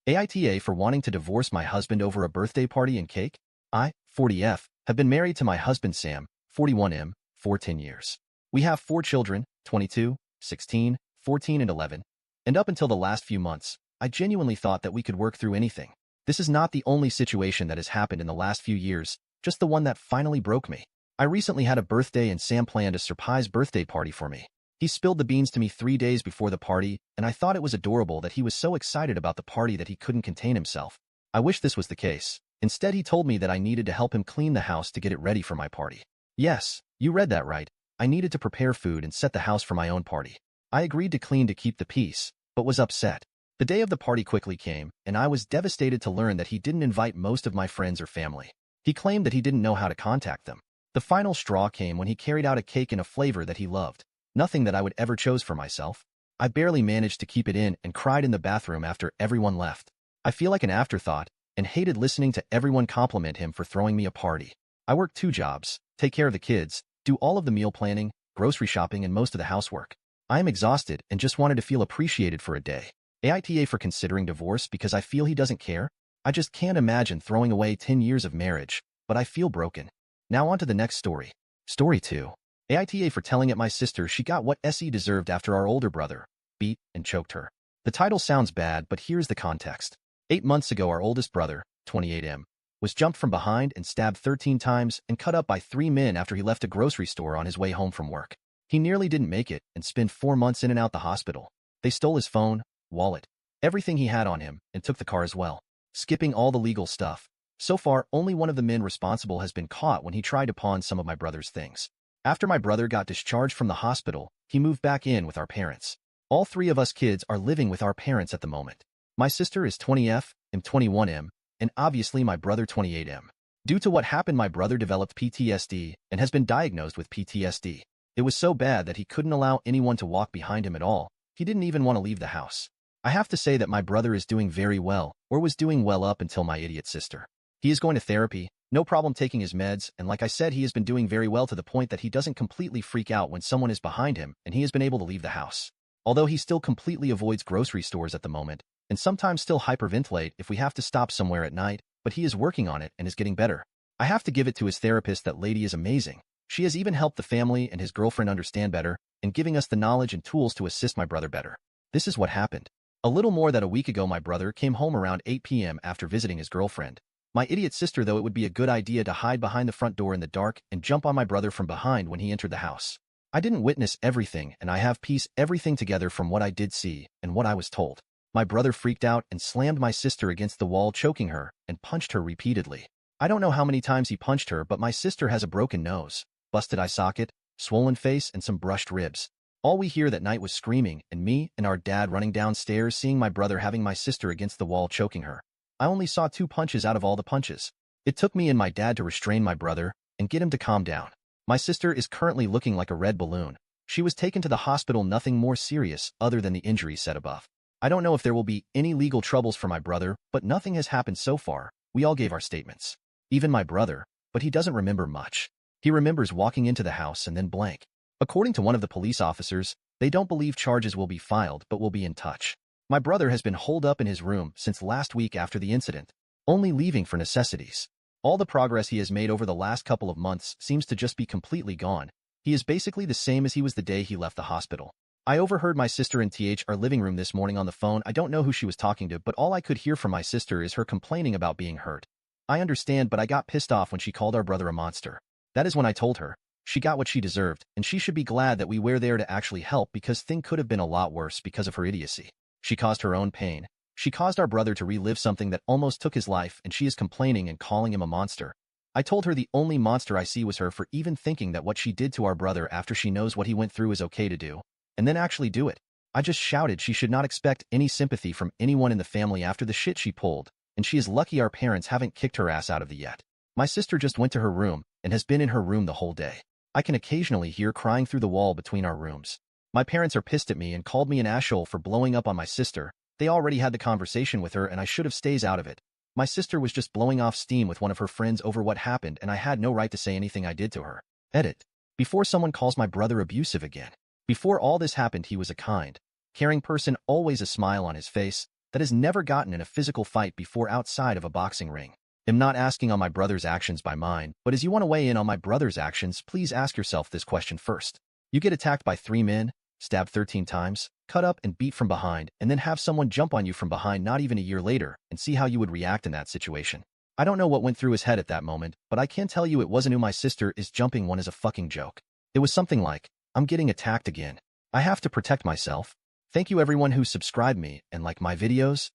AITA for wanting to divorce my husband over a birthday party and cake. I, 40F, have been married to my husband Sam, 41M, for 10 years. We have 4 children, 22, 16, 14 and 11. And up until the last few months, I genuinely thought that we could work through anything. This is not the only situation that has happened in the last few years, just the one that finally broke me. I recently had a birthday and Sam planned a surprise birthday party for me. He spilled the beans to me 3 days before the party, and I thought it was adorable that he was so excited about the party that he couldn't contain himself. I wish this was the case. Instead, he told me that I needed to help him clean the house to get it ready for my party. Yes, you read that right. I needed to prepare food and set the house for my own party. I agreed to clean to keep the peace, but was upset. The day of the party quickly came, and I was devastated to learn that he didn't invite most of my friends or family. He claimed that he didn't know how to contact them. The final straw came when he carried out a cake in a flavor that he loved. Nothing that I would ever choose for myself. I barely managed to keep it in and cried in the bathroom after everyone left. I feel like an afterthought and hated listening to everyone compliment him for throwing me a party. I work 2 jobs, take care of the kids, do all of the meal planning, grocery shopping, and most of the housework. I am exhausted and just wanted to feel appreciated for a day. AITA for considering divorce because I feel he doesn't care. I just can't imagine throwing away 10 years of marriage, but I feel broken. Now on to the next story. Story 2. AITA for telling it my sister she got what SE deserved after our older brother beat and choked her. The title sounds bad, but here's the context. 8 months ago, our oldest brother, 28M, was jumped from behind and stabbed 13 times and cut up by 3 men after he left a grocery store on his way home from work. He nearly didn't make it and spent 4 months in and out the hospital. They stole his phone, wallet, everything he had on him, and took the car as well, skipping all the legal stuff. So far, only one of the men responsible has been caught when he tried to pawn some of my brother's things. After my brother got discharged from the hospital, he moved back in with our parents. All 3 of us kids are living with our parents at the moment. My sister is 20F, I'm 21M, and obviously my brother 28M. Due to what happened, my brother developed PTSD and has been diagnosed with PTSD. It was so bad that he couldn't allow anyone to walk behind him at all. He didn't even want to leave the house. I have to say that my brother is doing very well, or was doing well up until my idiot sister. He is going to therapy, no problem taking his meds, and like I said, he has been doing very well to the point that he doesn't completely freak out when someone is behind him, and he has been able to leave the house. Although he still completely avoids grocery stores at the moment, and sometimes still hyperventilate if we have to stop somewhere at night, but he is working on it and is getting better. I have to give it to his therapist, that lady is amazing. She has even helped the family and his girlfriend understand better, and giving us the knowledge and tools to assist my brother better. This is what happened. A little more than a week ago, my brother came home around 8 p.m. after visiting his girlfriend. My idiot sister thought it would be a good idea to hide behind the front door in the dark and jump on my brother from behind when he entered the house. I didn't witness everything, and I have pieced everything together from what I did see and what I was told. My brother freaked out and slammed my sister against the wall, choking her, and punched her repeatedly. I don't know how many times he punched her, but my sister has a broken nose, busted eye socket, swollen face, and some brushed ribs. All we hear that night was screaming, and me and our dad running downstairs seeing my brother having my sister against the wall choking her. I only saw 2 punches out of all the punches. It took me and my dad to restrain my brother and get him to calm down. My sister is currently looking like a red balloon. She was taken to the hospital, nothing more serious other than the injuries said above. I don't know if there will be any legal troubles for my brother, but nothing has happened so far. We all gave our statements. Even my brother, but he doesn't remember much. He remembers walking into the house and then blank. According to one of the police officers, they don't believe charges will be filed but will be in touch. My brother has been holed up in his room since last week after the incident, only leaving for necessities. All the progress he has made over the last couple of months seems to just be completely gone. He is basically the same as he was the day he left the hospital. I overheard my sister in our living room this morning on the phone. I don't know who she was talking to, but all I could hear from my sister is her complaining about being hurt. I understand, but I got pissed off when she called our brother a monster. That is when I told her she got what she deserved, and she should be glad that we were there to actually help, because things could have been a lot worse because of her idiocy. She caused her own pain. She caused our brother to relive something that almost took his life, and she is complaining and calling him a monster. I told her the only monster I see was her for even thinking that what she did to our brother after she knows what he went through is okay to do, and then actually do it. I just shouted she should not expect any sympathy from anyone in the family after the shit she pulled, and she is lucky our parents haven't kicked her ass out of the yet. My sister just went to her room and has been in her room the whole day. I can occasionally hear crying through the wall between our rooms. My parents are pissed at me and called me an asshole for blowing up on my sister. They already had the conversation with her and I should have stays out of it. My sister was just blowing off steam with one of her friends over what happened, and I had no right to say anything I did to her. Edit. Before someone calls my brother abusive again. Before all this happened, he was a kind, caring person, always a smile on his face. that has never gotten in a physical fight before outside of a boxing ring. I'm not asking on my brother's actions by mine, but as you want to weigh in on my brother's actions, please ask yourself this question first. You get attacked by 3 men, stabbed 13 times, cut up and beat from behind, and then have someone jump on you from behind not even a year later, and see how you would react in that situation. I don't know what went through his head at that moment, but I can tell you it wasn't who my sister is jumping one as a fucking joke. It was something like, I'm getting attacked again. I have to protect myself. Thank you everyone who subscribed me and like my videos.